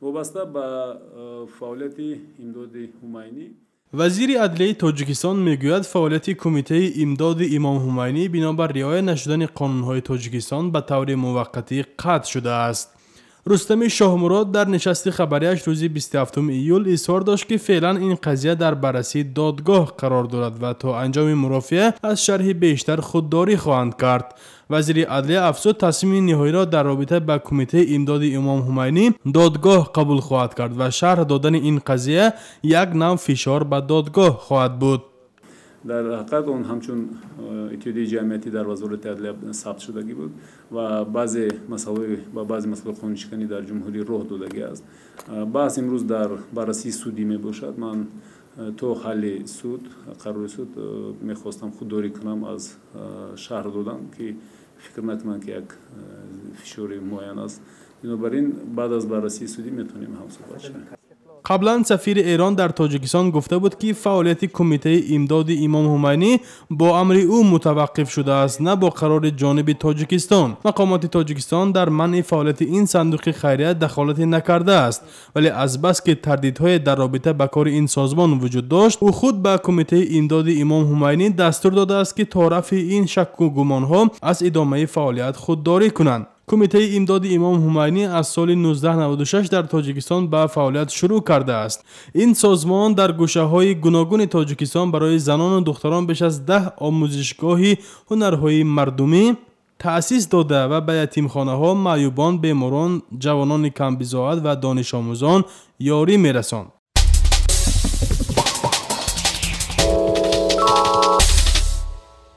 وابسته به فعالیت امداد هماینی. وزیر عدلیه تاجیکستان میگوید فعالیت کمیته امداد امام هماینی بنابر رعایت نشدن قانونهای تاجیکستان به طور موقتی قطع شده است. رستم شاهمراد در نشست خبریش روز 27 ایول اظهار داشت که فعلا این قضیه در بررسی دادگاه قرار دارد و تا انجام مرافعه از شرح بیشتر خودداری خواهند کرد. وزیر عدلیه افزود تصمیم نهایی را در رابطه با کمیته امداد امام هماینی دادگاه قبول خواهد کرد و شرح دادن این قضیه یک نوع فشار به دادگاه خواهد بود. در حقیقت اون همچون اتحادیه جمعیتی در وزارت عدلیه ثبت شدگی بود و بعضی مسائل قانونشکنی در جمهوری راه دادگی است. بحث امروز در بررسی سودی می باشد. من تو حل سود قرار سود میخواستم خودداری کنم از شهر دادن که فکر نکنم که یک فشار معین است. بنابراین بعد از بررسی سودی میتونیم هم صحبت شیم. قبلا سفیر ایران در تاجیکستان گفته بود که فعالیت کمیته امداد امام هماینی با امر او متوقف شده است، نه با قرار جانب تاجیکستان. مقامات تاجیکستان در منع فعالیت این صندوق خیریه دخالت نکرده است، ولی از بس که تردیدهای در رابطه با کار این سازمان وجود داشت، او خود به کمیته امداد امام هماینی دستور داده است که تا رفع این شک و گمانها از ادامه فعالیت خودداری کنند. کمیته امداد امام هماینی از سال 1996 در تاجیکستان به فعالیت شروع کرده است. این سازمان در گوشه‌های گوناگون تاجیکستان برای زنان و دختران بیش از 10 آموزشگاه هنرهای مردمی تأسیس داده و به یتیمخانه‌ها، معیوبان، بیماران، جوانان کم بضاعت و دانش آموزان یاری می‌رساند.